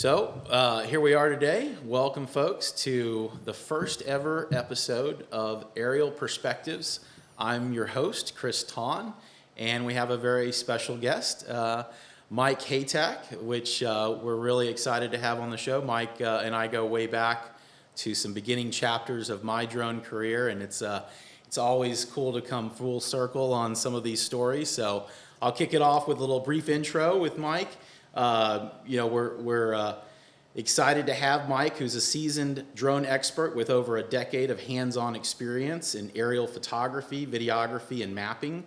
Here we are today. Welcome, folks, to the first ever episode of Aerial Perspectives. I'm your host, Chris Tahn, and we have a very special guest, Mike Haytack, which we're really excited to have on the show. Mike and I go way back to some beginning chapters of my drone career, and it's always cool to come full circle on some of these stories. So I'll kick it off with a little brief intro with Mike. We're excited to have Mike, who's a seasoned drone expert with over a decade of hands-on experience in aerial photography, videography, and mapping.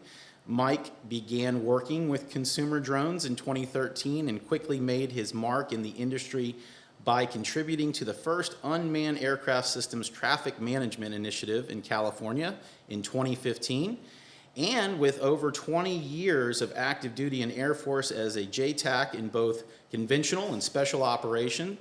Mike began working with consumer drones in 2013 and quickly made his mark in the industry by contributing to the first unmanned aircraft systems traffic management initiative in California in 2015. And with over 20 years of active duty in Air Force as a JTAC in both conventional and special operation,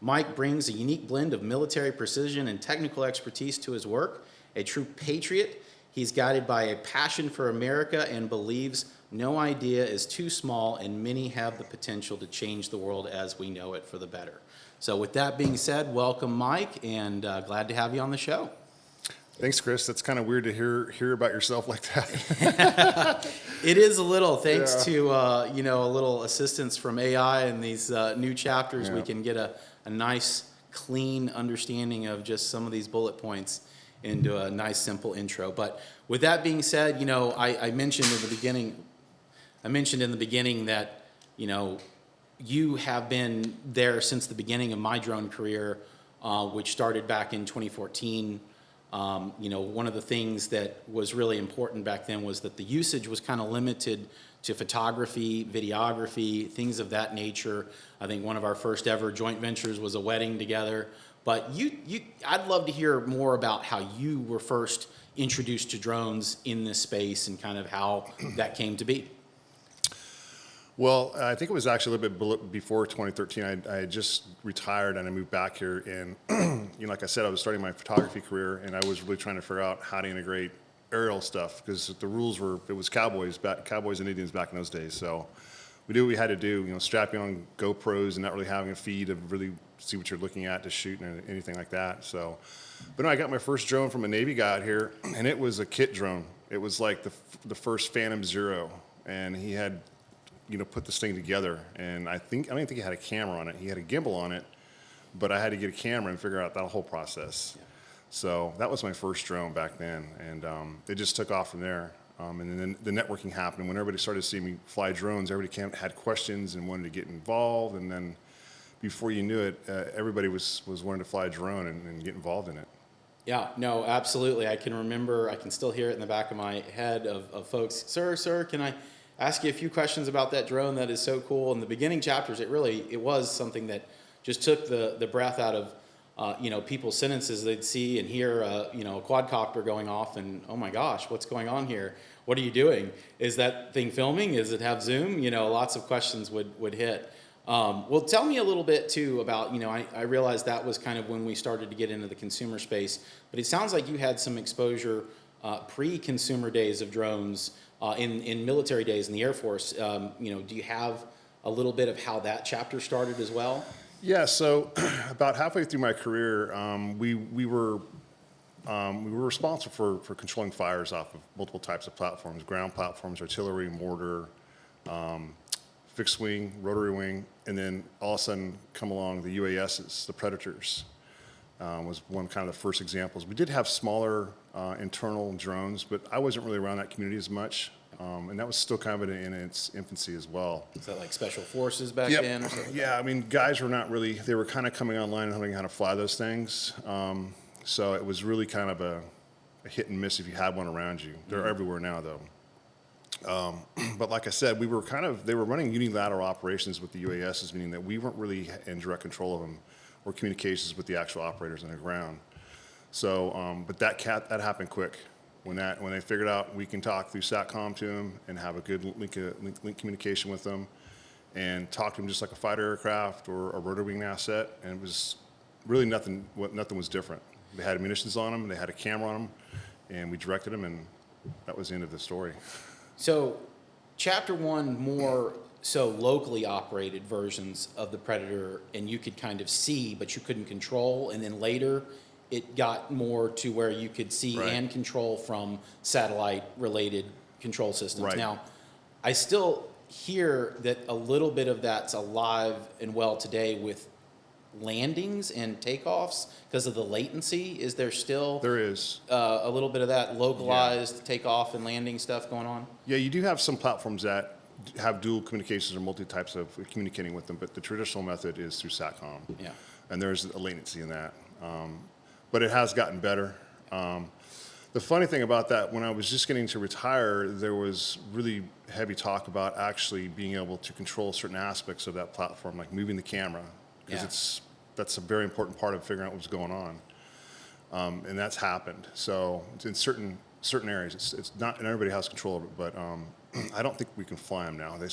Mike brings a unique blend of military precision and technical expertise to his work. A true patriot, he's guided by a passion for America and believes no idea is too small and many have the potential to change the world as we know it for the better. So with that being said, welcome, Mike, and glad to have you on the show. Thanks, Chris. That's kind of weird to hear about yourself like that. It is a little, thanks to a little assistance from AI and these new chapters. We can get a nice, clean understanding of just some of these bullet points into a nice, simple intro. But with that being said, I mentioned in the beginning that you have been there since the beginning of my drone career, which started back in 2014. One of the things that was really important back then was that the usage was kind of limited to photography, videography, things of that nature. I think one of our first ever joint ventures was a wedding together. But I'd love to hear more about how you were first introduced to drones in this space and kind of how that came to be. Well, I think it was actually a little bit before 2013. I had just retired and I moved back here. And, like I said, I was starting my photography career and I was really trying to figure out how to integrate aerial stuff because the rules it was cowboys and Indians back in those days. So we did what we had to do, strapping on GoPros and not really having a feed to really see what you're looking at to shoot and anything like that. So, but no, I got my first drone from a Navy guy out here and it was a kit drone. It was like the first Phantom Zero and he had put this thing together, and I don't even think he had a camera on it. He had a gimbal on it, but I had to get a camera and figure out that whole process. Yeah. So that was my first drone back then, and it just took off from there. And then the networking happened. When everybody started seeing me fly drones, everybody had questions and wanted to get involved, and then before you knew it, everybody was wanting to fly a drone and get involved in it. Yeah, no, absolutely. I can still hear it in the back of my head of folks, sir, can I ask you a few questions about that drone? That is so cool. In the beginning chapters, it was something that just took the breath out of people's sentences. They'd see and hear a quadcopter going off and, oh my gosh, what's going on here? What are you doing? Is that thing filming? Does it have zoom? Lots of questions would hit. Well, tell me a little bit too about, I realized that was kind of when we started to get into the consumer space, but it sounds like you had some exposure pre-consumer days of drones in military days in the Air Force. Do you have a little bit of how that chapter started as well? Yeah, so about halfway through my career, we were responsible for controlling fires off of multiple types of platforms: ground platforms, artillery, mortar, fixed wing, rotary wing, and then all of a sudden come along the UASs, the Predators. Was one kind of the first examples. We did have smaller internal drones, but I wasn't really around that community as much, and that was still kind of in its infancy as well. Is that like special forces back then or something? Yeah, I mean, guys were not really, they were kind of coming online and learning how to fly those things, so it was really kind of a hit and miss if you had one around you. They're everywhere now, though. But like I said, they were running unilateral operations with the UASs, meaning that we weren't really in direct control of them or communications with the actual operators on the ground. So, but that happened quick. When they figured out we can talk through SATCOM to them and have a good link communication with them, and talk to them just like a fighter aircraft or a rotary wing asset, and it was really nothing was different. They had munitions on them, they had a camera on them, and we directed them, and that was the end of the story. So, chapter one more so locally operated versions of the Predator, and you could kind of see, but you couldn't control, and then later it got more to where you could see Right. and control from satellite-related control systems. Right. Now, I still hear that a little bit of that's alive and well today with landings and takeoffs because of the latency. Is there still There is. a little bit of that localized takeoff and landing stuff going on? Yeah, you do have some platforms that have dual communications or multi-types of communicating with them, but the traditional method is through SATCOM. Yeah. And there's a latency in that. But it has gotten better. The funny thing about that, when I was just getting to retire, there was really heavy talk about actually being able to control certain aspects of that platform, like moving the camera, because that's a very important part of figuring out what's going on. And that's happened. So in certain areas, it's not, and everybody has control of it, but I don't think we can fly them now. They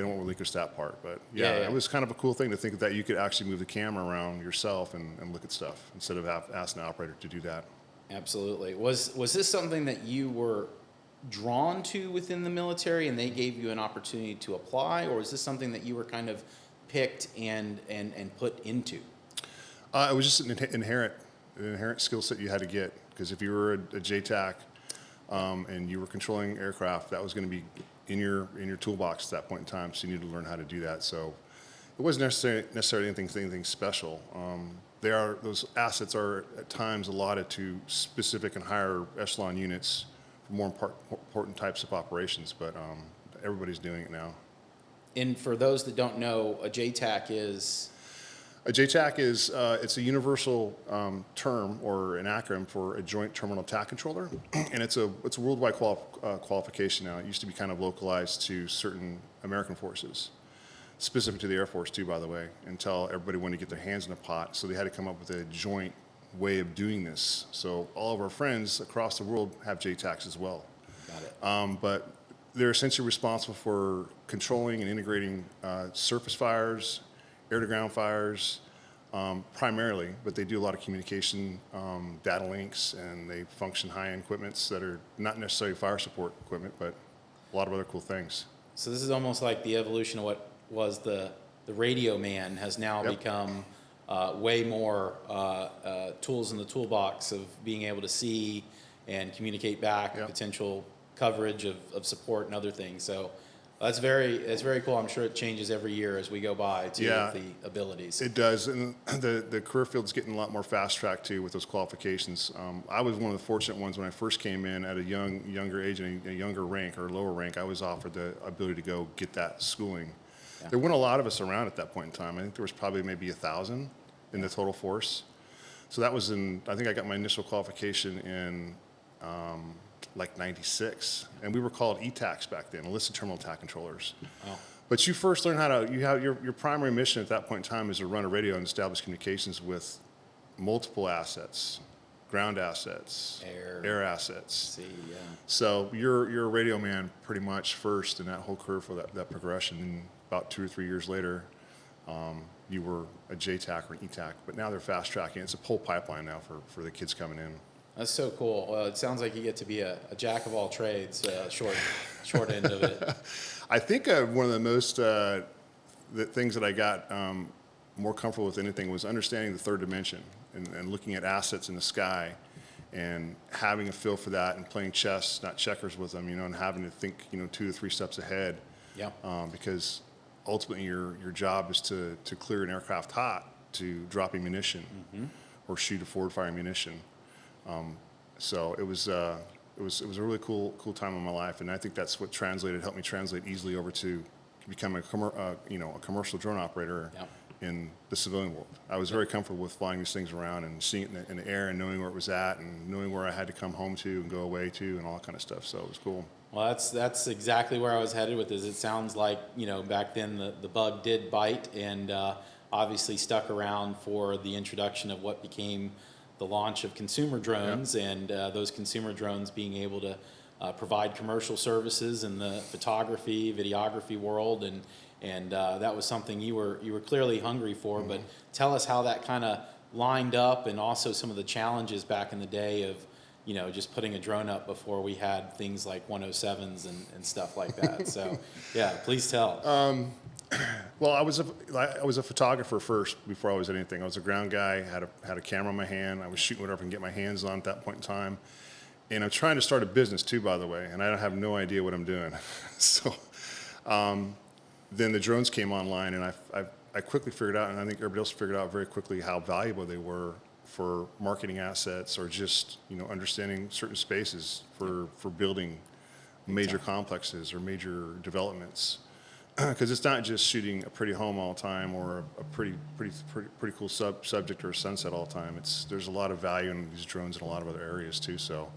don't relinquish that part. But yeah, it was kind of a cool thing to think that you could actually move the camera around yourself and look at stuff instead of asking an operator to do that. Absolutely. Was this something that you were drawn to within the military and they gave you an opportunity to apply, or is this something that you were kind of picked and put into? It was just an inherent skill set you had to get, because if you were a JTAC and you were controlling aircraft, that was going to be in your toolbox at that point in time. So you needed to learn how to do that. So it wasn't necessarily anything special. Those assets are at times allotted to specific and higher echelon units for more important types of operations, but everybody's doing it now. And for those that don't know, a JTAC is? A JTAC is it's a universal term or an acronym for a Joint Terminal Attack Controller, and it's a worldwide qualification now. It used to be kind of localized to certain American forces, specific to the Air Force too, by the way, until everybody wanted to get their hands in the pot. So they had to come up with a joint way of doing this. So all of our friends across the world have JTACs as well. Got it. But they're essentially responsible for controlling and integrating surface fires, air-to-ground fires, primarily, but they do a lot of communication, data links, and they function high-end equipments that are not necessarily fire support equipment, but a lot of other cool things. So this is almost like the evolution of what was the radio man has now become way more tools in the toolbox of being able to see and communicate back potential coverage of support and other things. So that's very cool. I'm sure it changes every year as we go by too, with the abilities. It does, and the career field's getting a lot more fast-tracked too with those qualifications. I was one of the fortunate ones when I first came in at a younger age and a younger rank or lower rank. I was offered the ability to go get that schooling. Yeah. There weren't a lot of us around at that point in time. I think there was probably maybe 1,000 in the total force. So that was I think I got my initial qualification in like 96. And we were called ETACs back then, Enlisted Terminal Attack Controllers. Oh. But you first learn how to, you have your primary mission at that point in time is to run a radio and establish communications with multiple assets, ground assets, air assets. So you're a radio man pretty much first in that whole curve for that progression. And about 2 or 3 years later, you were a JTAC or an ETAC, but now they're fast tracking. It's a pull pipeline now for the kids coming in. That's so cool. Well, it sounds like you get to be a jack of all trades, short end of it. I think one of the most the things that I got more comfortable with anything was understanding the third dimension and looking at assets in the sky and having a feel for that and playing chess, not checkers with them, and having to think, 2 to 3 steps ahead. Yeah. Because ultimately your job is to clear an aircraft hot to drop ammunition or shoot a forward firing munition. So it was a really cool time in my life, and I think that's what helped me translate easily over to become a commercial drone operator in the civilian world. I was very comfortable with flying these things around and seeing it in the air and knowing where it was at and knowing where I had to come home to and go away to and all that kind of stuff. So it was cool. Well, that's exactly where I was headed with this. It sounds like, back then the bug did bite and obviously stuck around for the introduction of what became the launch of consumer drones and those consumer drones being able to provide commercial services in the photography, videography world, and that was something you were clearly hungry for. But tell us how that kind of lined up, and also some of the challenges back in the day of just putting a drone up before we had things like 107s and stuff like that. So, yeah, please tell. Well, I was a photographer first before I was anything. I was a ground guy, had a camera in my hand. I was shooting whatever I can get my hands on at that point in time. And I'm trying to start a business too, by the way, and I have no idea what I'm doing. So then the drones came online, and I quickly figured out, and I think everybody else figured out very quickly how valuable they were for marketing assets or just understanding certain spaces for building major complexes or major developments. Because it's not just shooting a pretty home all the time or a pretty cool subject or a sunset all the time. There's a lot of value in these drones in a lot of other areas too. So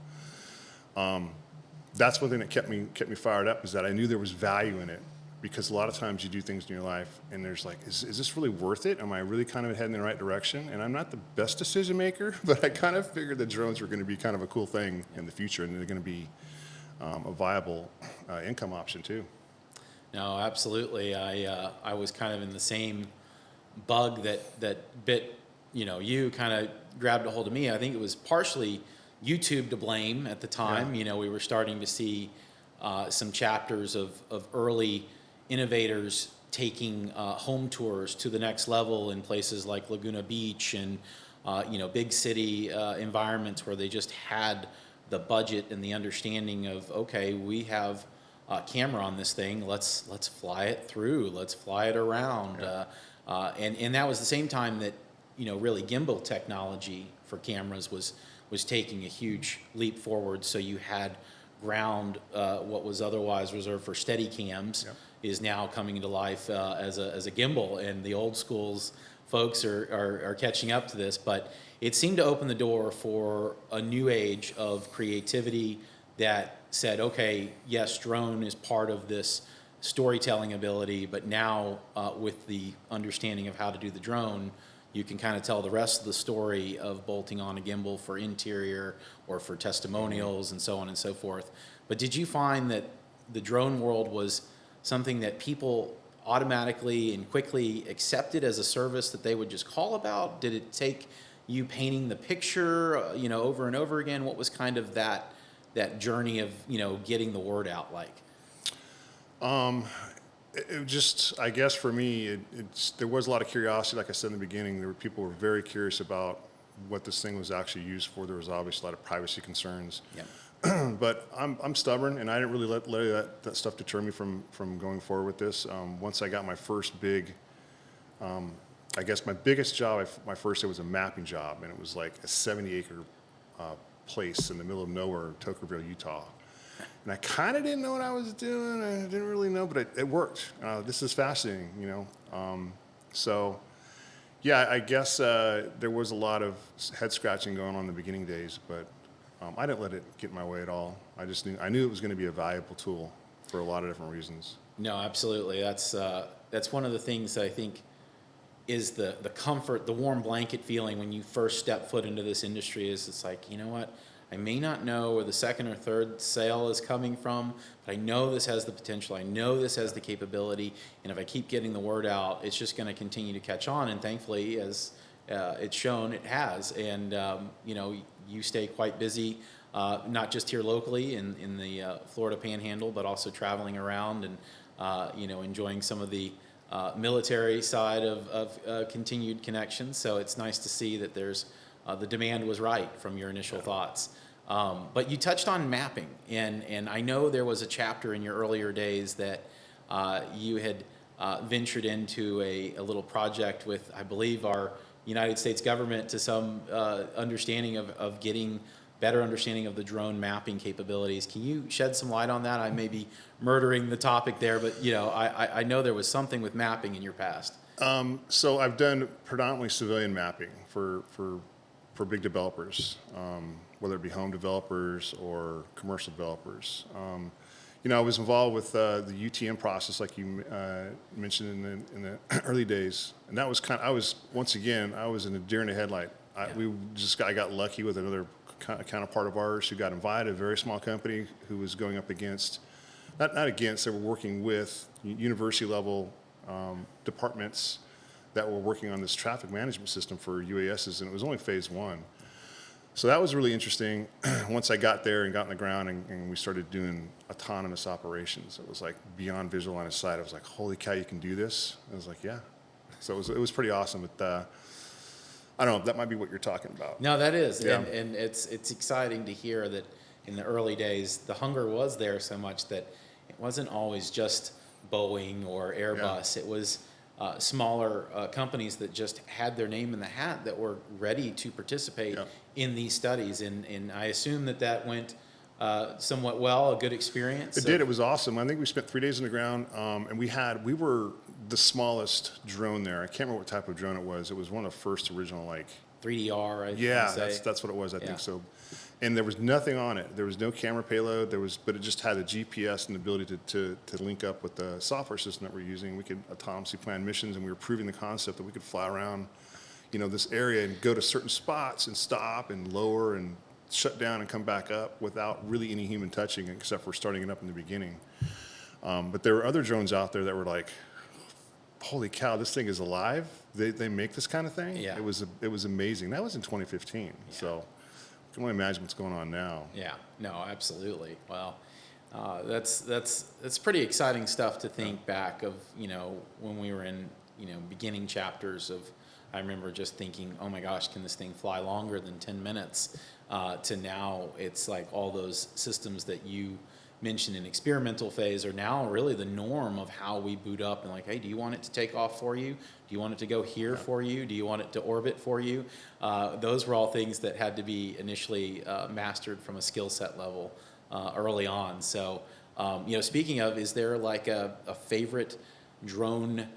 that's one thing that kept me fired up, is that I knew there was value in it. Because a lot of times you do things in your life and there's like, is this really worth it? Am I really kind of heading in the right direction? And I'm not the best decision maker, but I kind of figured the drones were going to be kind of a cool thing in the future, and they're going to be a viable income option too. No, absolutely. I was kind of in the same bug that bit, you kind of grabbed a hold of me. I think it was partially YouTube to blame at the time. Yeah. We were starting to see some chapters of early innovators taking home tours to the next level in places like Laguna Beach and big city environments where they just had the budget and the understanding of, okay, we have a camera on this thing, let's fly it through, let's fly it around. Yeah. And that was the same time that really gimbal technology for cameras was taking a huge leap forward. So you had ground, what was otherwise reserved for steady cams, Yep. is now coming into life as a gimbal, and the old schools folks are catching up to this. But it seemed to open the door for a new age of creativity that said, okay, yes, drone is part of this storytelling ability, but now with the understanding of how to do the drone, you can kind of tell the rest of the story of bolting on a gimbal for interior or for testimonials and so on and so forth. But did you find that the drone world was something that people automatically and quickly accepted as a service that they would just call about? Did it take you painting the picture, over and over again? What was kind of that journey of, getting the word out like? It just, I guess for me, there was a lot of curiosity. Like I said in the beginning, people were very curious about what this thing was actually used for. There was obviously a lot of privacy concerns. Yeah. But I'm stubborn, and I didn't really let that stuff deter me from going forward with this. Once I got my first big, I guess my biggest job, my first day was a mapping job, and it was like a 70-acre place in the middle of nowhere, Tokerville, Utah. And I kind of didn't know what I was doing. I didn't really know, but it worked. This is fascinating, So, yeah, I guess there was a lot of head scratching going on in the beginning days, but I didn't let it get in my way at all. I knew it was going to be a valuable tool for a lot of different reasons. No, absolutely. That's one of the things that I think is the comfort, the warm blanket feeling when you first step foot into this industry. Is it's like, you know what? I may not know where the second or third sale is coming from, but I know this has the potential. I know this has the capability, and if I keep getting the word out, it's just going to continue to catch on. And thankfully, as it's shown, it has. And you stay quite busy, not just here locally in the Florida Panhandle, but also traveling around and enjoying some of the military side of continued connections. So it's nice to see that there's the demand was right from your initial thoughts. But you touched on mapping, and I know there was a chapter in your earlier days that you had ventured into a little project with, I believe, our United States government to some understanding of getting better understanding of the drone mapping capabilities. Can you shed some light on that? I may be murdering the topic there, but I know there was something with mapping in your past. So I've done predominantly civilian mapping for big developers, whether it be home developers or commercial developers. I was involved with the UTM process, like you mentioned in the early days, and that was I was in a deer in the headlight. I got lucky with another counterpart of ours who got invited, a very small company who was going up against, not against, they were working with university level departments that were working on this traffic management system for UASs, and it was only phase one. So that was really interesting. Once I got there and got on the ground and we started doing autonomous operations, it was like beyond visual line of sight. I was like, holy cow, you can do this? I was like, yeah. So it was pretty awesome. But I don't know, that might be what you're talking about. No, that is, Yeah. and it's exciting to hear that in the early days the hunger was there so much that it wasn't always just Boeing or Airbus. It was smaller companies that just had their name in the hat that were ready to participate in these studies, and I assume that went somewhat well, a good experience. It did. It was awesome. I think we spent 3 days on the ground, and we were the smallest drone there. I can't remember what type of drone it was. It was one of the first original, like 3DR. yeah, that's what it was. I think so. And there was nothing on it. There was no camera payload. But it just had a GPS and the ability to link up with the software system that we're using. We could autonomously plan missions, and we were proving the concept that we could fly around, this area and go to certain spots and stop and lower and shut down and come back up without really any human touching, except for starting it up in the beginning. But there were other drones out there that were like, holy cow, this thing is alive. They make this kind of thing. Yeah. It was amazing. That was in 2015. Yeah. So I can only imagine what's going on now. Yeah, no, absolutely. Well, that's pretty exciting stuff to think back of, when we were in, beginning chapters of, I remember just thinking, oh my gosh, can this thing fly longer than 10 minutes? To now it's like all those systems that you mentioned in experimental phase are now really the norm of how we boot up and like, hey, do you want it to take off for you? Do you want it to go here for you? Do you want it to orbit for you? Those were all things that had to be initially mastered from a skill set level early on. So, speaking of, is there like a favorite drone,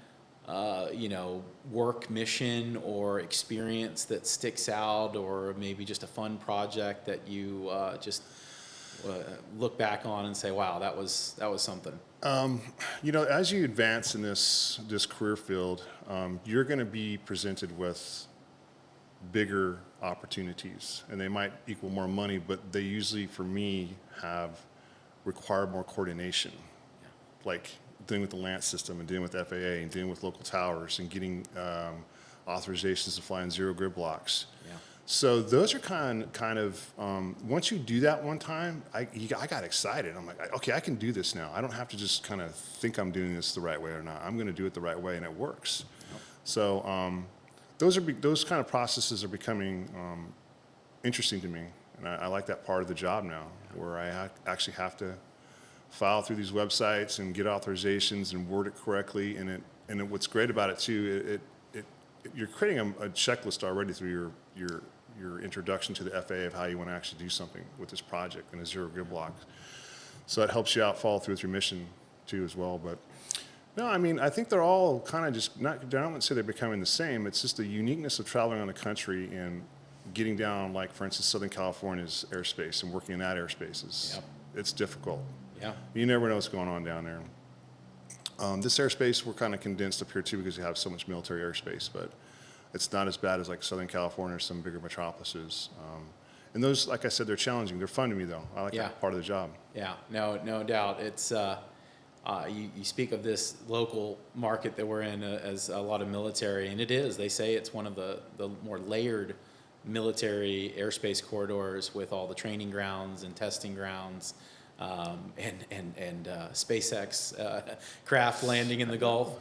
work mission or experience that sticks out, or maybe just a fun project that you just look back on and say, wow, that was something? As you advance in this career field, you're going to be presented with bigger opportunities, and they might equal more money, but they usually, for me, require more coordination. Yeah. Like dealing with the Lance system and dealing with FAA and dealing with local towers and getting authorizations to fly in zero grid blocks. Yeah. So those are kind of once you do that one time, I got excited. I'm like, okay, I can do this now. I don't have to just kind of think I'm doing this the right way or not. I'm going to do it the right way, and it works. Yep. So those kind of processes are becoming interesting to me, and I like that part of the job now, where I actually have to file through these websites and get authorizations and word it correctly. And what's great about it too, you're creating a checklist already through your introduction to the FAA of how you want to actually do something with this project in a zero grid block. So that helps you out follow through with your mission too as well. But no, I mean, I think they're all kind of just I don't want to say they're becoming the same. It's just the uniqueness of traveling on the country and getting down, like for instance, Southern California's airspace and working in that airspace it's difficult. Yeah. You never know what's going on down there. This airspace, we're kind of condensed up here too because you have so much military airspace, but it's not as bad as like Southern California or some bigger metropolises. And those, like I said, they're challenging. They're fun to me though. I like that part of the job. Yeah, no doubt. It's you speak of this local market that we're in as a lot of military, and it is. They say it's one of the more layered military airspace corridors with all the training grounds and testing grounds. And SpaceX craft landing in the Gulf.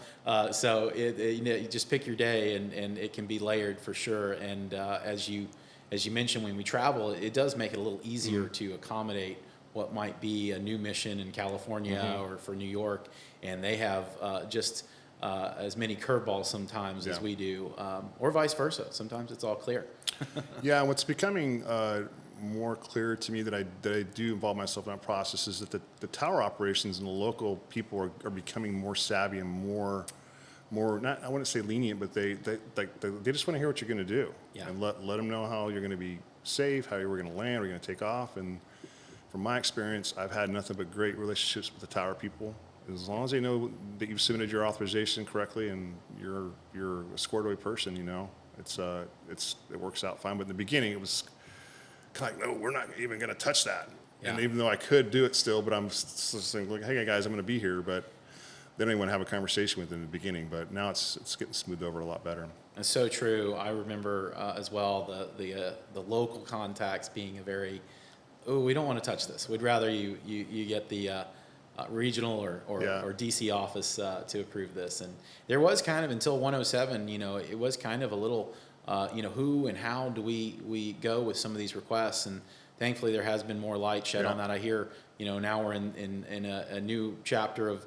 So you just pick your day, and it can be layered for sure. And as you mentioned, when we travel, it does make it a little easier to accommodate what might be a new mission in California or for New York, and they have just as many curveballs sometimes as we do, or vice versa. Sometimes it's all clear. Yeah, and what's becoming more clear to me that I do involve myself in that process is that the tower operations and the local people are becoming more savvy and more not, I wouldn't say lenient, but they just want to hear what you're going to do and let them know how you're going to be safe, how you're going to land, how you're going to take off. And from my experience, I've had nothing but great relationships with the tower people. As long as they know that you've submitted your authorization correctly and you're a squared away person, it works out fine. But in the beginning, it was kind of like, no, we're not even going to touch that. Yeah. And even though I could do it still, but I'm just saying, like, hey guys, I'm going to be here. But they don't even want to have a conversation with them in the beginning. But now it's getting smoothed over a lot better. It's so true. I remember as well the local contacts being a very, oh, we don't want to touch this. We'd rather you get the regional or DC office to approve this. And there was kind of until 107, it was kind of a little, who and how do we go with some of these requests? And thankfully there has been more light shed on that. I hear, now we're in a new chapter of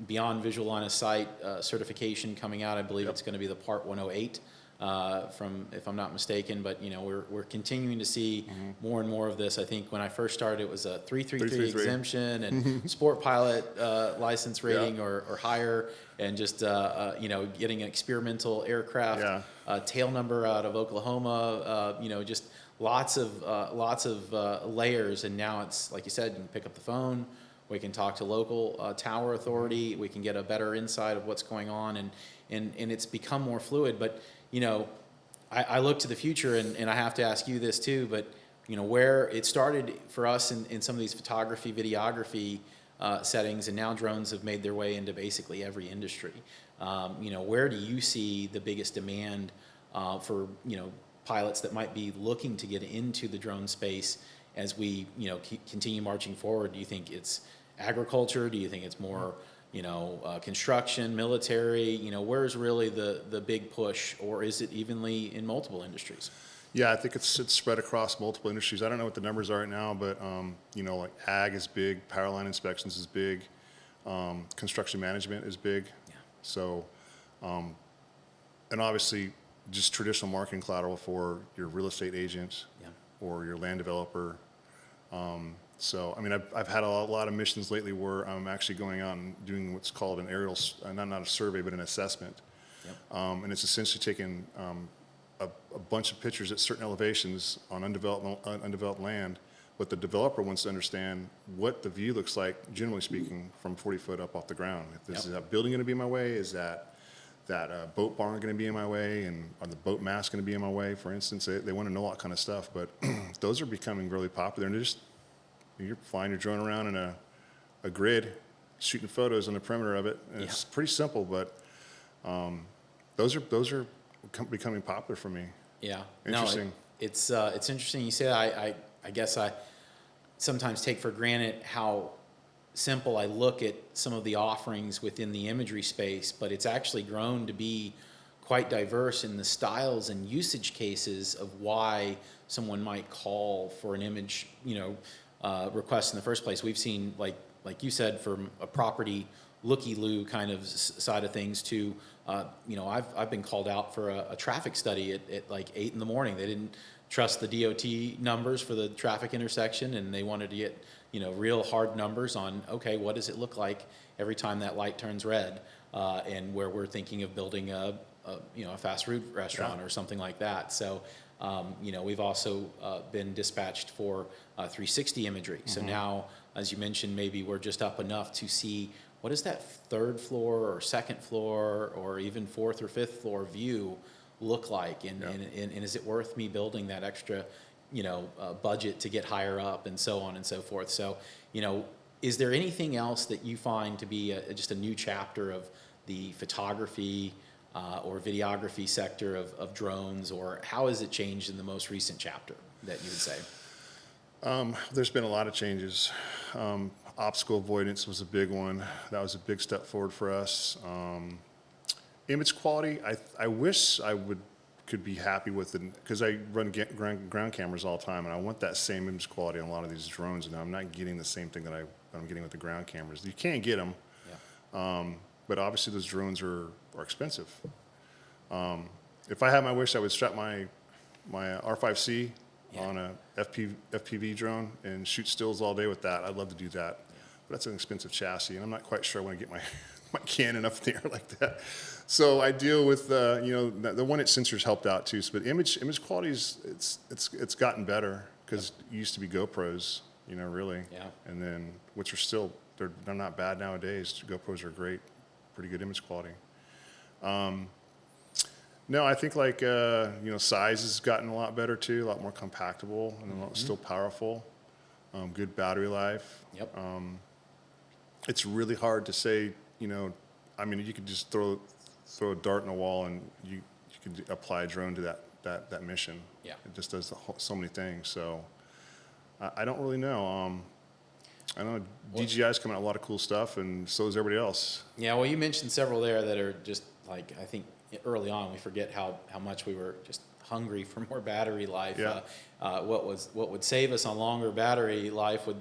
beyond visual line of sight certification coming out. I believe it's going to be the Part 108 from, if I'm not mistaken. But we're continuing to see more and more of this. I think when I first started, it was a 333 exemption and sport pilot license rating or higher, and just getting an experimental aircraft tail number out of Oklahoma. Just lots of layers. And now it's like you said, you can pick up the phone. We can talk to local tower authority. We can get a better insight of what's going on, and it's become more fluid. But I look to the future, and I have to ask you this too. But where it started for us in some of these photography, videography settings, and now drones have made their way into basically every industry. Where do you see the biggest demand for pilots that might be looking to get into the drone space as we continue marching forward? Do you think it's agriculture? Do you think it's more construction, military? Where's really the big push, or is it evenly in multiple industries? Yeah, I think it's spread across multiple industries. I don't know what the numbers are right now, but like ag is big, power line inspections is big, construction management is big. Yeah. So, and obviously just traditional marketing collateral for your real estate agent or your land developer. So, I mean, I've had a lot of missions lately where I'm actually going out and doing what's called an aerial, not a survey, but an assessment. Yep. And it's essentially taking a bunch of pictures at certain elevations on undeveloped land, but the developer wants to understand what the view looks like, generally speaking, from 40 foot up off the ground. Is that building going to be in my way? Is that boat barn going to be in my way? And are the boat masts going to be in my way, for instance? They want to know all that kind of stuff, but those are becoming really popular. And you're flying your drone around in a grid, shooting photos on the perimeter of it. And it's pretty simple, but those are becoming popular for me. Yeah. Interesting. No, it's interesting you say that. I guess I sometimes take for granted how simple I look at some of the offerings within the imagery space, but it's actually grown to be quite diverse in the styles and usage cases of why someone might call for an image, request in the first place. We've seen, like you said, from a property looky-loo kind of side of things to, I've been called out for a traffic study at like 8 in the morning. They didn't trust the DOT numbers for the traffic intersection, and they wanted to get, real hard numbers on, okay, what does it look like every time that light turns red, and where we're thinking of building a fast food restaurant or something like that. So, we've also been dispatched for 360 imagery. So now, as you mentioned, maybe we're just up enough to see what does that third floor or second floor or even fourth or fifth floor view look like, and is it worth me building that extra, budget to get higher up, and so on and so forth. So, is there anything else that you find to be just a new chapter of the photography or videography sector of drones, or how has it changed in the most recent chapter that you would say? There's been a lot of changes. Obstacle avoidance was a big one. That was a big step forward for us. Image quality, I wish could be happy with it, because I run ground cameras all the time, and I want that same image quality on a lot of these drones, and I'm not getting the same thing that I'm getting with the ground cameras. You can't get them, but obviously those drones are expensive. If I had my wish, I would strap my R5C on a FPV drone and shoot stills all day with that. I'd love to do that, but that's an expensive chassis, and I'm not quite sure I want to get my Canon up in the air like that. So I deal with the 1-inch sensors helped out too. But image quality it's gotten better, because it used to be GoPros, really. Yeah. And then, which are still they're not bad nowadays. GoPros are great, pretty good image quality. No, I think size has gotten a lot better too, a lot more compactable and still powerful. Good battery life. Yep. It's really hard to say. You could just throw a dart in a wall and you could apply a drone to that mission. Yeah. It just does so many things. So I don't really know. I know DJI's coming out with a lot of cool stuff, and so is everybody else. Yeah, well, you mentioned several there that are just like, I think early on we forget how much we were just hungry for more battery life. Yeah. What would save us on longer battery life would,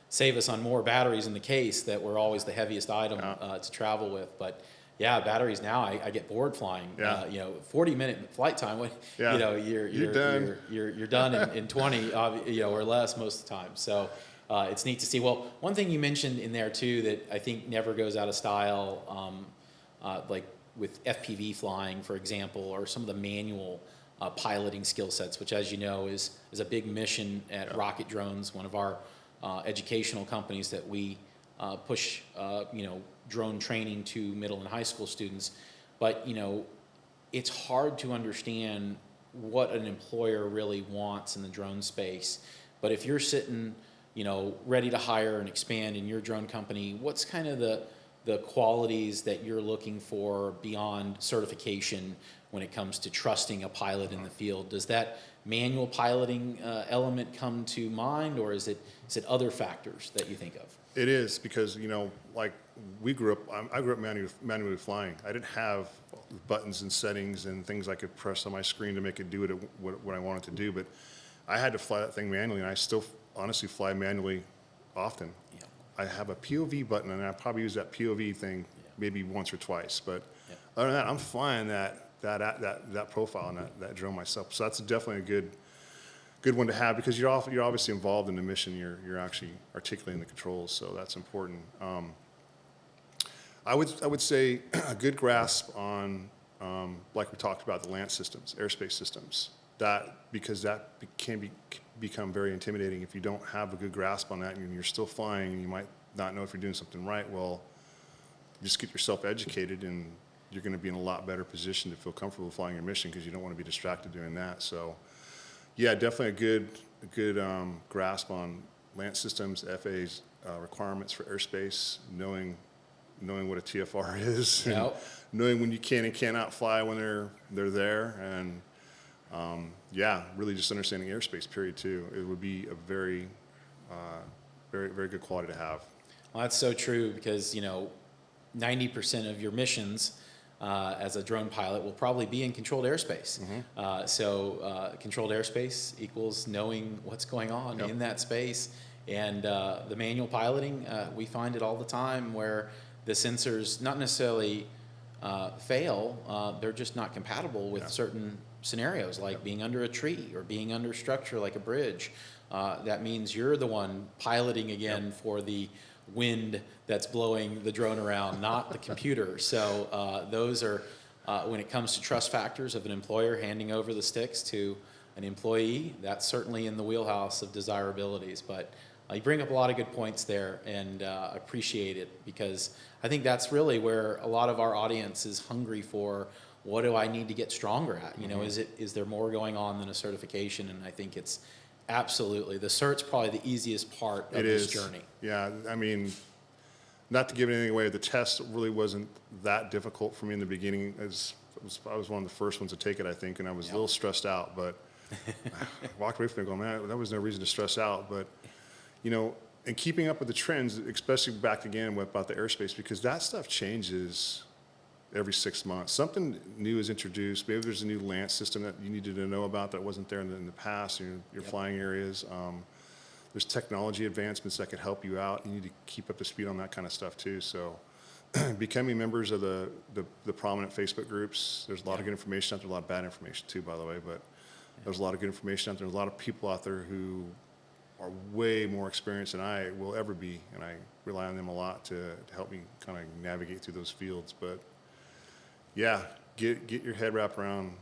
save us on more batteries in the case that were always the heaviest item to travel with. But yeah, batteries now, I get bored flying. Yeah. 40-minute flight time. Yeah. You're done. You're done in 20, or less most of the time. So it's neat to see. Well, one thing you mentioned in there too that I think never goes out of style, like with FPV flying, for example, or some of the manual piloting skill sets, which, as you know, is a big mission at Rocket Drones, one of our educational companies that we push, drone training to middle and high school students. But, it's hard to understand what an employer really wants in the drone space. But if you're sitting, ready to hire and expand in your drone company, what's kind of the qualities that you're looking for beyond certification when it comes to trusting a pilot in the field? Does that manual piloting element come to mind, or is it other factors that you think of? It is, because like I grew up manually flying. I didn't have buttons and settings and things I could press on my screen to make it do what I wanted to do, but I had to fly that thing manually, and I still honestly fly manually often. Yeah. I have a POV button, and I probably use that POV thing maybe once or twice, but Yeah. other than that, I'm flying that profile and that drone myself. So that's definitely a good one to have, because you're obviously involved in the mission. You're actually articulating the controls, so that's important. I would say a good grasp on, like we talked about, the land systems, airspace systems. Because that can become very intimidating if you don't have a good grasp on that, and you're still flying, and you might not know if you're doing something right. Well, just get yourself educated, and you're going to be in a lot better position to feel comfortable flying your mission, because you don't want to be distracted doing that. So, yeah, definitely a good grasp on land systems, FAA's requirements for airspace, knowing what a TFR is, and Yep. knowing when you can and cannot fly when they're there, and really just understanding airspace, period, too. It would be a very, very good quality to have. Well, that's so true, because 90% of your missions as a drone pilot will probably be in controlled airspace. So controlled airspace equals knowing what's going on Yep. in that space. And the manual piloting, we find it all the time where the sensors not necessarily fail, they're just not compatible with certain scenarios, like being under a tree or being under structure like a bridge. That means you're the one piloting again for the wind that's blowing the drone around, not the computer. So those are, when it comes to trust factors of an employer handing over the sticks to an employee, that's certainly in the wheelhouse of desirabilities. But you bring up a lot of good points there, and I appreciate it, because I think that's really where a lot of our audience is hungry for. What do I need to get stronger at? Is there more going on than a certification? And I think it's absolutely, the cert's probably the easiest part of this journey. Yeah, I mean, not to give anything away, the test really wasn't that difficult for me in the beginning. I was one of the first ones to take it, I think, and I was a little stressed out, but I walked away from it going, man, there was no reason to stress out. But, and keeping up with the trends, especially back again about the airspace, because that stuff changes every 6 months. Something new is introduced. Maybe there's a new land system that you needed to know about that wasn't there in the past, your flying areas. There's technology advancements that could help you out. You need to keep up to speed on that kind of stuff too. So becoming members of the prominent Facebook groups, there's a lot of good information out there, a lot of bad information too, by the way, but there's a lot of good information out there. There's a lot of people out there who are way more experienced than I will ever be, and I rely on them a lot to help me kind of navigate through those fields. But yeah, get your head wrapped around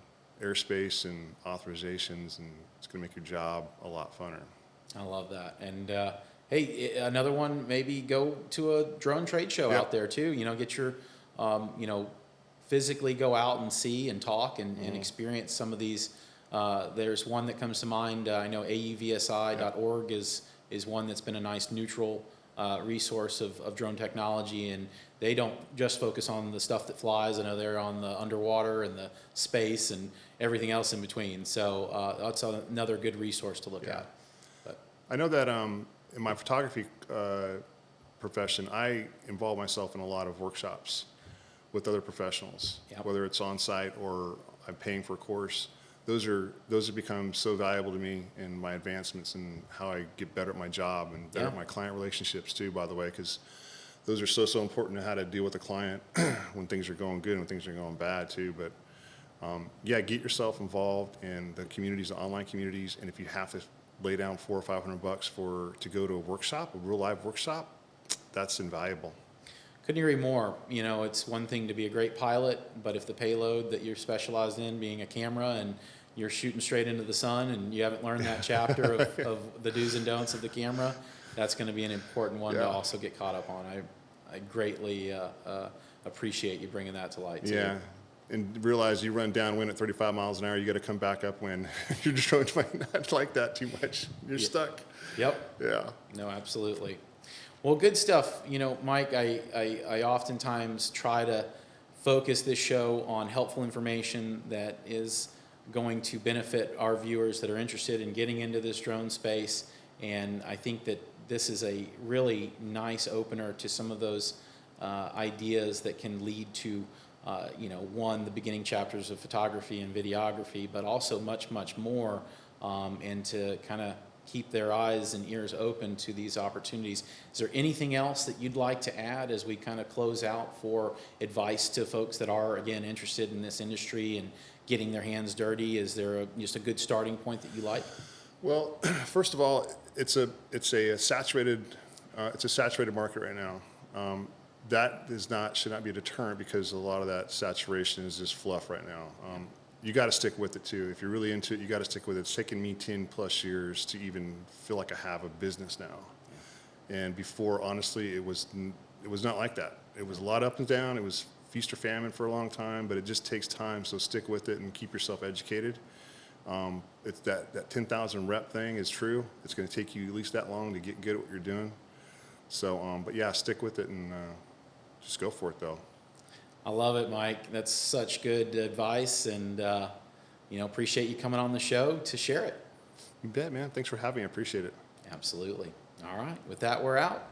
airspace and authorizations, and it's going to make your job a lot funner. I love that. And hey, another one, maybe go to a drone trade show out there too. Get your, physically go out and see and talk and experience some of these. There's one that comes to mind. I know auvsi.org is one that's been a nice neutral resource of drone technology, and they don't just focus on the stuff that flies. I know they're on the underwater and the space and everything else in between. So that's another good resource to look at. But I know that in my photography profession, I involve myself in a lot of workshops with other professionals, Yep. whether it's on site or I'm paying for a course. Those have become so valuable to me in my advancements and how I get better at my job and better at my client relationships too, by the way, because those are so important to how to deal with the client when things are going good and when things are going bad too. But get yourself involved in the communities, the online communities, and if you have to lay down $400 or $500 to go to a workshop, a real live workshop, that's invaluable. couldn't agree more. You know, it's one thing to be a great pilot, but if the payload that you're specialized in being a camera and you're shooting straight into the sun and you haven't learned that chapter of the do's and don'ts of the camera, that's going to be an important one to also get caught up on. I greatly appreciate you bringing that to light too. Yeah, and realize you run downwind at 35 miles an hour, you got to come back upwind. Your drones might not like that too much. You're stuck. Yep. Yeah. No, absolutely. Well, good stuff. You know, Mike, I oftentimes try to focus this show on helpful information that is going to benefit our viewers that are interested in getting into this drone space. And I think that this is a really nice opener to some of those ideas that can lead to, one, the beginning chapters of photography and videography, but also much, much more, and to kind of keep their eyes and ears open to these opportunities. Is there anything else that you'd like to add as we kind of close out for advice to folks that are, again, interested in this industry and getting their hands dirty? Is there just a good starting point that you like? Well, first of all, it's a saturated market right now. That should not be a deterrent because a lot of that saturation is just fluff right now. You got to stick with it too. If you're really into it, you got to stick with it. It's taken me 10 plus years to even feel like I have a business now. And before, honestly, it was not like that. It was a lot up and down. It was feast or famine for a long time, but it just takes time. So stick with it and keep yourself educated. It's that 10,000 rep thing is true. It's going to take you at least that long to get good at what you're doing. So, but yeah, stick with it and just go for it though. I love it, Mike. That's such good advice, and appreciate you coming on the show to share it. You bet, man. Thanks for having me. I appreciate it. Absolutely. All right. With that, we're out.